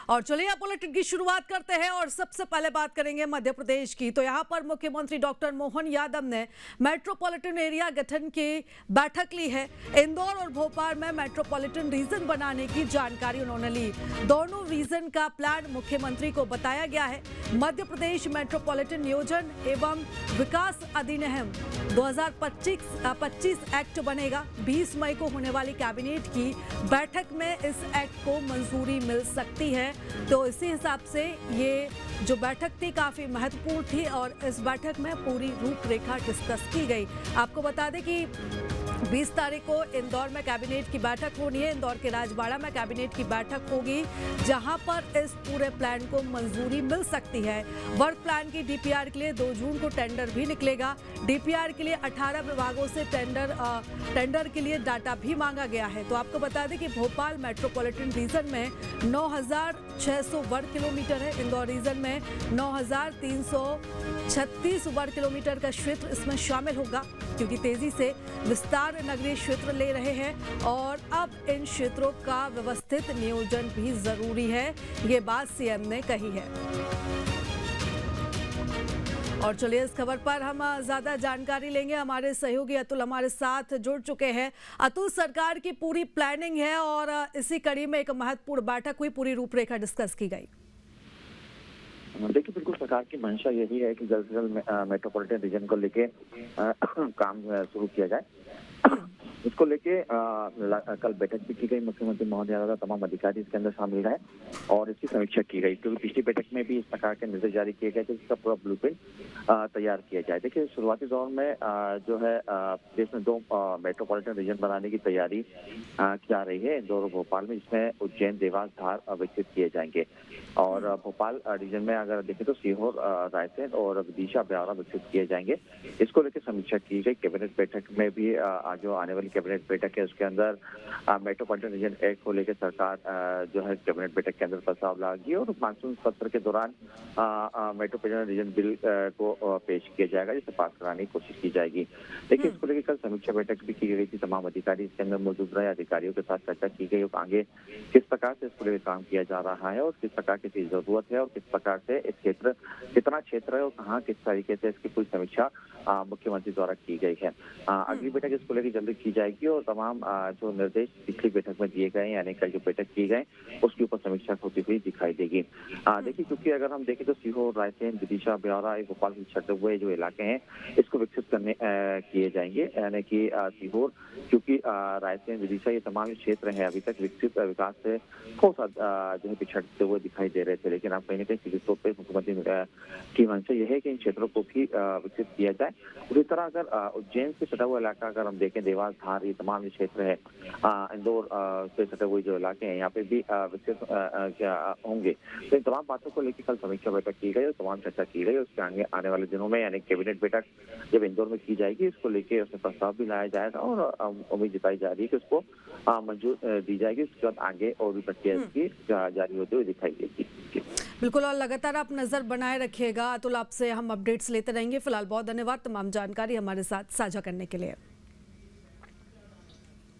और चलिए अब बुलेटिन की शुरुआत करते हैं और सबसे पहले बात करेंगे मध्य प्रदेश की। तो यहाँ पर मुख्यमंत्री डॉक्टर मोहन यादव ने मेट्रोपॉलिटन एरिया गठन की बैठक ली है। इंदौर और भोपाल में मेट्रोपॉलिटन रीजन बनाने की जानकारी उन्होंने ली। दोनों रीजन का प्लान मुख्यमंत्री को बताया गया है। मध्य प्रदेश मेट्रोपॉलिटन नियोजन एवं विकास अधिनियम 2025 एक्ट बनेगा। 20 मई को होने वाली कैबिनेट की बैठक में इस एक्ट को मंजूरी मिल सकती है। तो इसी हिसाब से ये जो बैठक थी काफी महत्वपूर्ण थी और इस बैठक में पूरी रूपरेखा डिस्कस की गई। आपको बता दें कि 20 तारीख को इंदौर में कैबिनेट की बैठक होनी है। इंदौर के राजबाड़ा में कैबिनेट की बैठक होगी जहां पर इस पूरे प्लान को मंजूरी मिल सकती है। वर्क प्लान की डीपीआर के लिए 2 जून को टेंडर भी निकलेगा। डीपीआर के लिए 18 विभागों से टेंडर के लिए डाटा भी मांगा गया है। तो आपको बता दें कि भोपाल मेट्रोपॉलिटन रीजन में 9,600 वर्ग किलोमीटर है। इंदौर रीजन में 9,336 वर्ग किलोमीटर का क्षेत्र इसमें शामिल होगा, क्योंकि तेजी से विस्तार नगरीय क्षेत्र ले रहे हैं और अब इन क्षेत्रों का व्यवस्थित नियोजन भी जरूरी है। ये बात सीएम ने कही है। और चलिए इस खबर पर हम ज्यादा जानकारी लेंगे। हमारे सहयोगी अतुल हमारे साथ जुड़ चुके हैं। अतुल, सरकार की पूरी प्लानिंग है और इसी कड़ी में एक महत्वपूर्ण बैठक हुई, पूरी रूपरेखा डिस्कस की गई। देखिए, बिल्कुल सरकार की मंशा यही है कि जल्द से जल्द मेट्रोपॉलिटन रीजन को लेके काम शुरू किया जाए। इसको लेके कल बैठक भी की गई। मुख्यमंत्री महोदय यादव तमाम अधिकारी इसके अंदर शामिल रहे और इसकी समीक्षा की गई, क्योंकि पिछली बैठक में भी इस प्रकार के निर्देश जारी किए गए थे जिसका पूरा ब्लूप्रिंट तैयार किया जाए। देखिए, शुरुआती दौर में जो है देश में 2 मेट्रोपॉलिटन रीजन बनाने की तैयारी की जा रही है इंदौर और भोपाल में, जिसमें उज्जैन, देवास, धार विकसित किए जाएंगे। और भोपाल रीजन में अगर देखें तो सीहोर, रायसेन और विदिशा, ब्यावरा विकसित किए जाएंगे। इसको लेकर समीक्षा की गई। कैबिनेट बैठक में भी जो आने वाली कैबिनेट बैठक है उसके अंदर मेट्रोपॉलिटन रीजन एक्ट को लेकर सरकार जो है कैबिनेट बैठक के अंदर प्रस्ताव लाएगी और मानसून सत्र के दौरान मेट्रोपॉलिटन रीजन बिल को पेश किया जाएगा, जिसे पास कराने की कोशिश की जाएगी। देखिए, इसको लेकर कल समीक्षा बैठक भी की गई थी। तमाम अधिकारी इसके अंदर मौजूद रहे। अधिकारियों के साथ चर्चा की गई और आगे किस प्रकार से इसको लेकर काम किया जा रहा है और किस प्रकार की चीज जरूरत है और किस प्रकार से इस क्षेत्र कितना क्षेत्र है और कहाँ किस तरीके से इसकी पूरी समीक्षा मुख्यमंत्री द्वारा की गई है। अगली बैठक इसको लेकर जल्दी की जाएगी और तमाम जो निर्देश पिछली बैठक में दिए गए यानी कल जो बैठक की गए उसके ऊपर समीक्षा होती हुई दिखाई देगी। देखिए, क्योंकि अगर हम देखें तो सीहोर, रायसेन, विदिशा, ब्यावरा, भोपाल से छटे हुए जो इलाके हैं इसको विकसित करने किए जाएंगे। यानी कि सीहोर, क्योंकि रायसेन, विदिशा ये तमाम क्षेत्र है अभी तक विकसित विकास से थोड़ा सा जो है पिछड़ते हुए दिखाई दे रहे थे, लेकिन आप कहीं ना कहीं सीधे तौर पर मुख्यमंत्री की मंशा यह है कि इन क्षेत्रों को भी विकसित किया जाए। उसी तरह अगर उज्जैन से सटा हुआ इलाका अगर हम देखें, देवास, धार, ये तमाम क्षेत्र है, इंदौर से सटे हुए जो इलाके हैं यहाँ पे भी विकसित होंगे। तो इन तमाम बातों को लेकर कल समीक्षा बैठक की गई और तमाम चर्चा की गई। उसके आगे आने वाले दिनों में यानी कैबिनेट बैठक जब इंदौर में की जाएगी, इसको लेकर उसमें प्रस्ताव भी लाया जाएगा और उम्मीद जताई जा रही है कि उसको मंजूर दी जाएगी। उसके बाद आगे और भी प्रक्रिया इसकी जारी होते हुए दिखाई देगी। बिल्कुल, और लगातार आप नजर बनाए रखिएगा। अतुल, आपसे हम अपडेट्स लेते रहेंगे। फिलहाल बहुत धन्यवाद तमाम जानकारी हमारे साथ साझा करने के लिए।